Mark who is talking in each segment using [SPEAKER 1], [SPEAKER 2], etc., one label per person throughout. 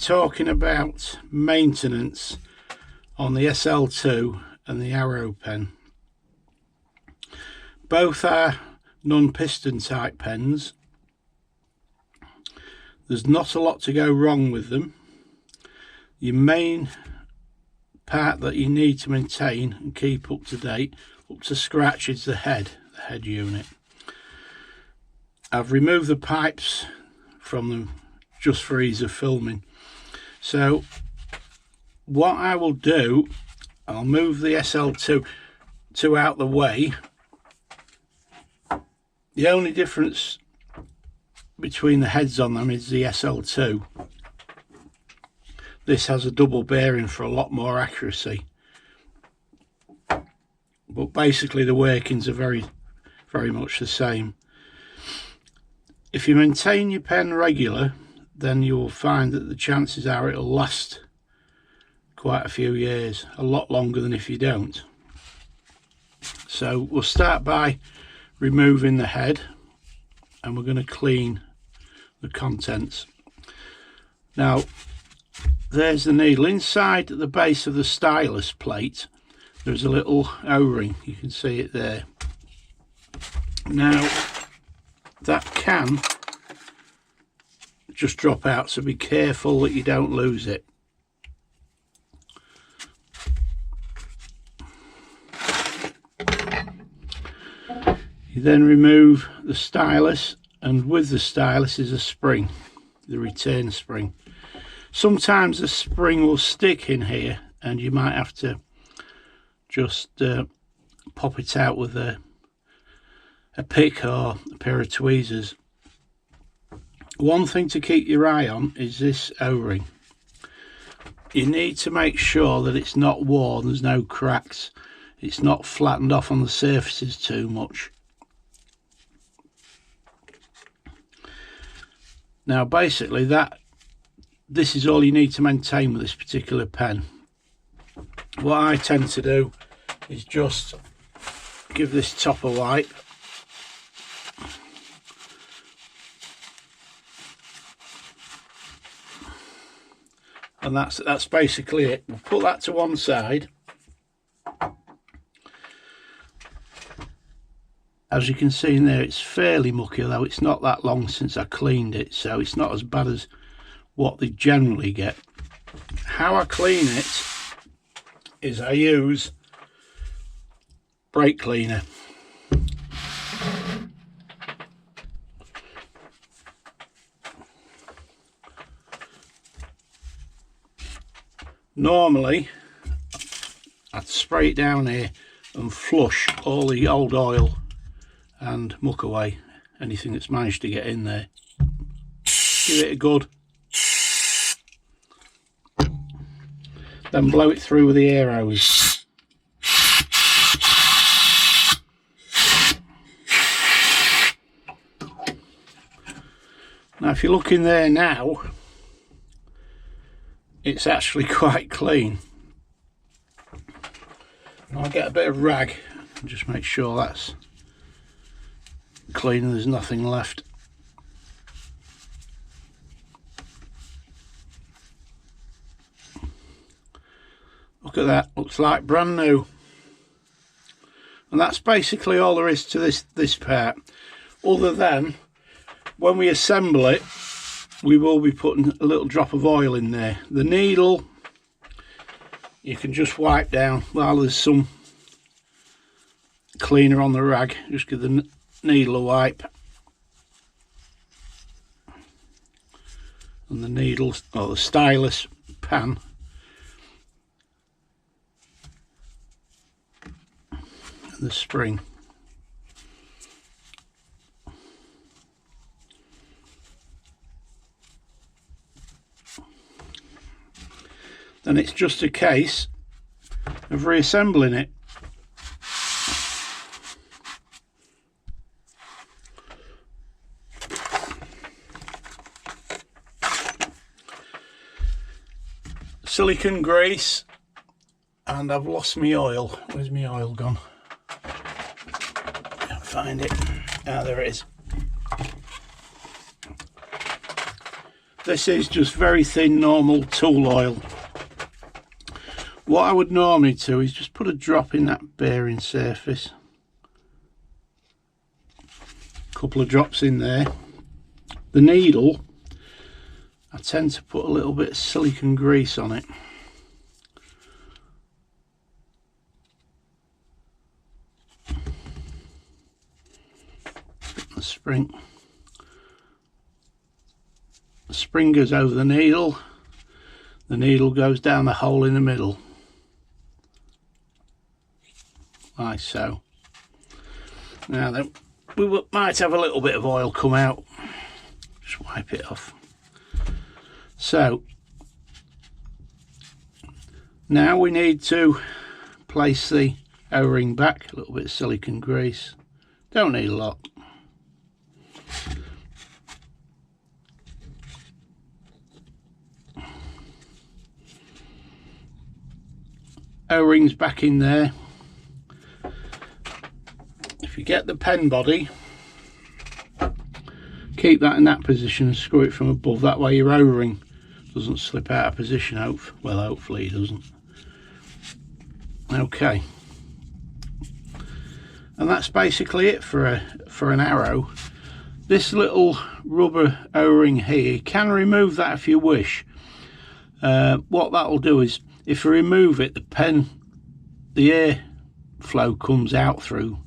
[SPEAKER 1] talking about maintenance on the SL2 and the ARO pen. Both are non-piston type pens. There's not a lot to go wrong with them. Your main part that you need to maintain and keep up to date, up to scratch, is the head unit. I've removed the pipes from them just for ease of filming. So what I will do, I'll move the SL2 out the way. The only difference between the heads on them is the SL2. This has a double bearing for a lot more accuracy, but basically the workings are very much the same. If you maintain your pen regular, then you will find that the chances are it'll last quite a few years, a lot longer than if you don't. So we'll start by removing the head, and we're going to clean the contents. Now there's the needle. Inside at the base of the stylus plate there's a little O-ring, you can see it there. Now that can just drop out, so be careful that you don't lose it. You then remove the stylus, and with the stylus is a spring, the return spring. Sometimes the spring will stick in here and you might have to just pop it out with a pick or a pair of tweezers. One thing to keep your eye on is this O-ring. You need to make sure that it's not worn, there's no cracks, it's not flattened off on the surfaces too much. Now basically this is all you need to maintain with this particular pen. What I tend to do is just give this top a wipe, and that's basically it. We'll put that to one side. As you can see in there, it's fairly mucky, although it's not that long since I cleaned it, so it's not as bad as what they generally get. How I clean it is I use brake cleaner. Normally I'd spray it down here and flush all the old oil and muck away, anything that's managed to get in there. Give it a good, then blow it through with the air hose. Now if you look in there now, it's actually quite clean. I'll get a bit of rag and just make sure that's clean and there's nothing left. Look at that, looks like brand new. And that's basically all there is to this part, other than when we assemble it we will be putting a little drop of oil in there. The needle you can just wipe down while there's some cleaner on the rag. Just give the needle a wipe, and the needles, or the stylus pan, and the spring. Then it's just a case of reassembling it. Silicone grease, and I've lost my oil. Where's my oil gone? Can't find it. Ah, there it is. This is just very thin normal tool oil. What I would normally do is just put a drop in that bearing surface, a couple of drops in there. The needle, I tend to put a little bit of silicone grease on it. The spring goes over the needle goes down the hole in the middle, like so. Now then, we might have a little bit of oil come out, just wipe it off. So now we need to place the O-ring back, a little bit of silicone grease, don't need a lot. O-rings back in there. If you get the pen body, keep that in that position and screw it from above, that way your O-ring doesn't slip out of position. Well, hopefully it doesn't. Okay, and that's basically it for an arrow. This little rubber O-ring here, you can remove that if you wish. What that'll do is, if you remove it, the air flow comes out through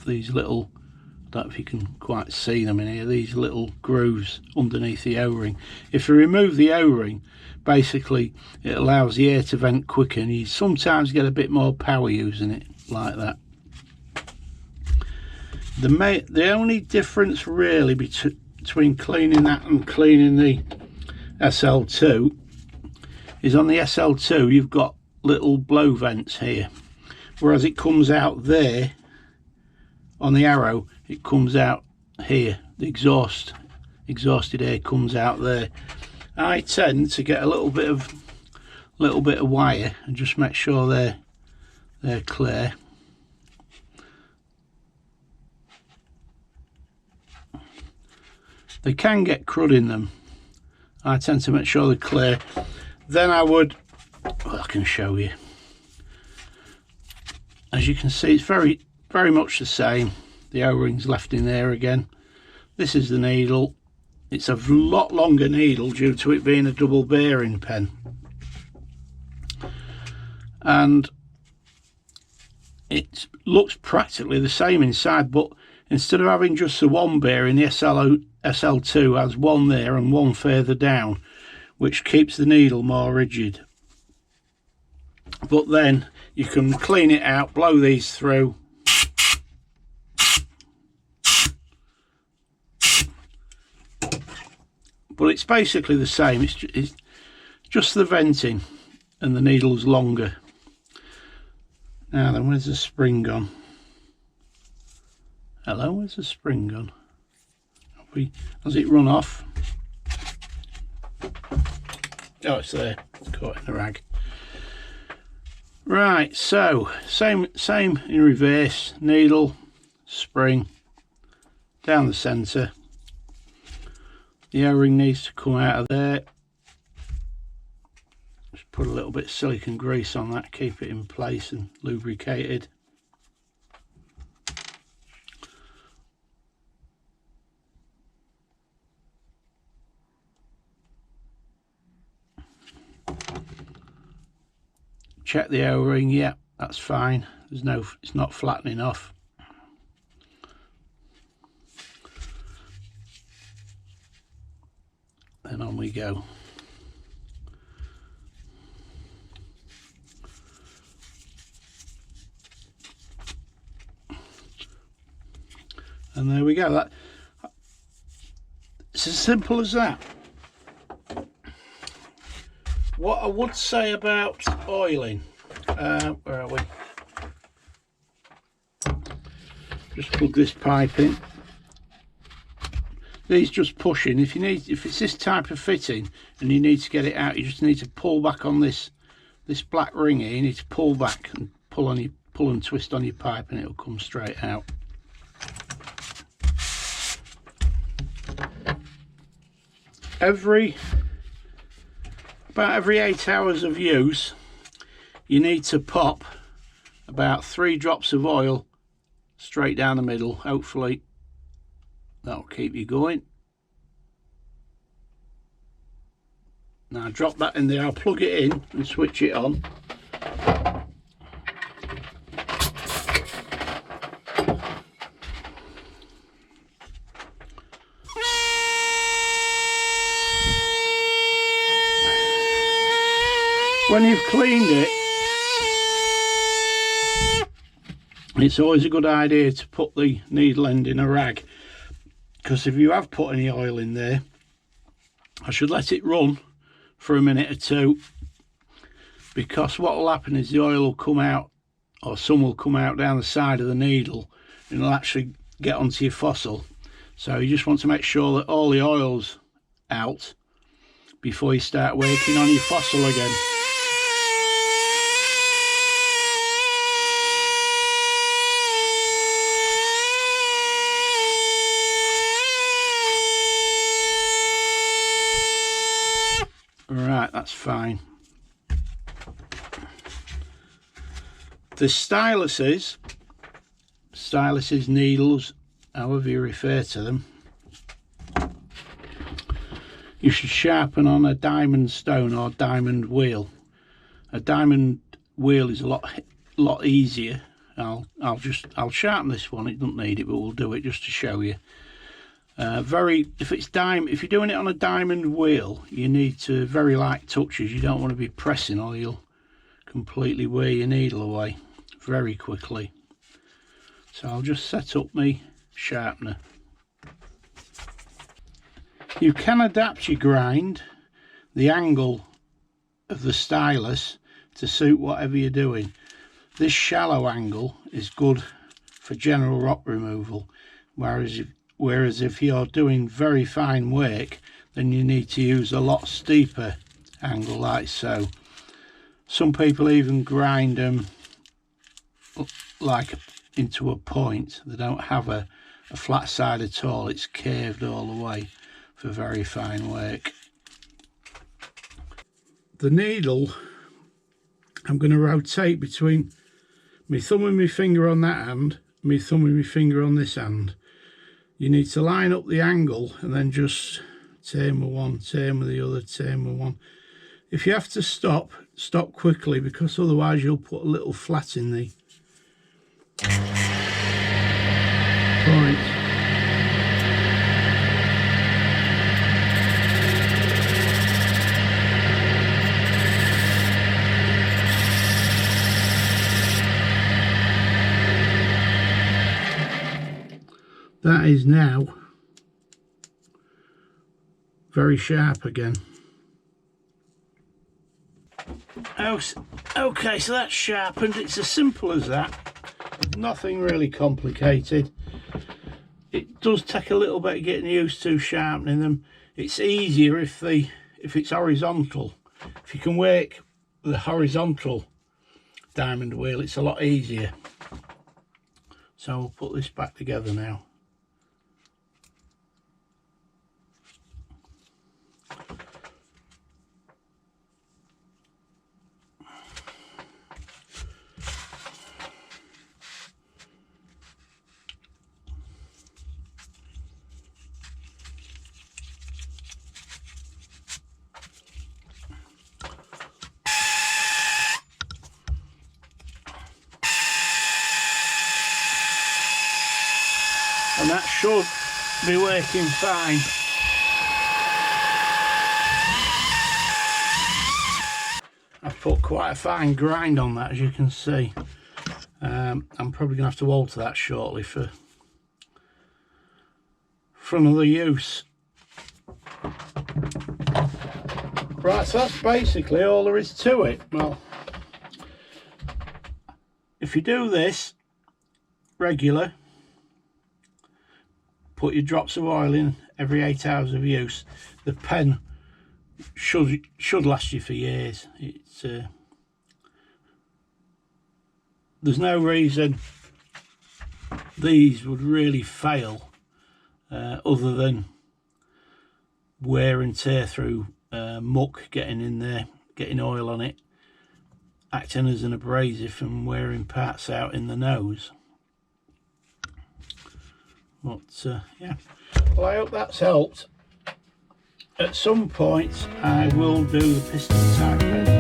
[SPEAKER 1] these little, I don't know if you can quite see them in here, these little grooves underneath the O-ring. If you remove the O-ring, basically it allows the air to vent quicker, and you sometimes get a bit more power using it like that. The only difference really between cleaning that and cleaning the SL2 is on the SL2 you've got little blow vents here, whereas it comes out there on the arrow, it comes out here. The exhausted air comes out there. I tend to get a little bit of wire and just make sure they're clear. They can get crud in them. I tend to make sure they're clear. Then I would, well, I can show you. As you can see, it's very much the same. The O-ring's left in there again. This is the needle. It's a lot longer needle due to it being a double bearing pen. And it looks practically the same inside, but instead of having just the one bearing, the SL2 has one there and one further down, which keeps the needle more rigid. But then you can clean it out, blow these through, but it's basically the same. It's just the venting and the needle's longer. Now then, where's the spring gone? Hello, where's the spring gone? Has it run off? Oh, it's there. It's caught in the rag. Right, so same in reverse. Needle, spring, down the centre. The O-ring needs to come out of there. Just put a little bit of silicone grease on that, keep it in place and lubricated. Check the O-ring, yeah, that's fine. It's not flattening off. Then on we go. And there we go. It's as simple as that. What I would say about oiling, where are we? Just plug this pipe in. These just pushing. If it's this type of fitting and you need to get it out, you just need to pull back on this black ring here. You need to pull back and pull and twist on your pipe, and it'll come straight out. about every 8 hours of use, you need to pop about 3 drops of oil straight down the middle. Hopefully that'll keep you going. Now drop that in there. I'll plug it in and switch it on. When you've cleaned it, it's always a good idea to put the needle end in a rag, because if you have put any oil in there, I should let it run for a minute or two, because what will happen is the oil will come out, or some will come out down the side of the needle, and it'll actually get onto your fossil. So you just want to make sure that all the oil's out before you start working on your fossil again. Right, that's fine. The styluses, needles, however you refer to them, you should sharpen on a diamond stone or diamond wheel. A diamond wheel is a lot easier. I'll sharpen this one. It doesn't need it, but we'll do it just to show you. If you're doing it on a diamond wheel, you need to very light touches. You don't want to be pressing, or you'll completely wear your needle away very quickly. So I'll just set up my sharpener. You can adapt your grind, the angle of the stylus, to suit whatever you're doing. This shallow angle is good for general rock removal, whereas if you're doing very fine work, then you need to use a lot steeper angle, like so. Some people even grind them like into a point. They don't have a flat side at all. It's curved all the way for very fine work. The needle, I'm going to rotate between my thumb and my finger on that hand, my thumb and my finger on this hand. You need to line up the angle and then just turn with one, turn with the other, turn with one. If you have to stop quickly, because otherwise you'll put a little flat in the point. That is now very sharp again. Okay, so that's sharpened. It's as simple as that. Nothing really complicated. It does take a little bit of getting used to sharpening them. It's easier if it's horizontal. If you can work with a horizontal diamond wheel, it's a lot easier. So we'll put this back together now. And that should be working fine. I've put quite a fine grind on that, as you can see. I'm probably going to have to alter that shortly for another use. Right, so that's basically all there is to it. Well, if you do this regular, put your drops of oil in every 8 hours of use, the pen should last you for years. It's there's no reason these would really fail other than wear and tear through muck getting in there, getting oil on it, acting as an abrasive and wearing parts out in the nose. But yeah, well, I hope that's helped. At some point I will do the piston type pen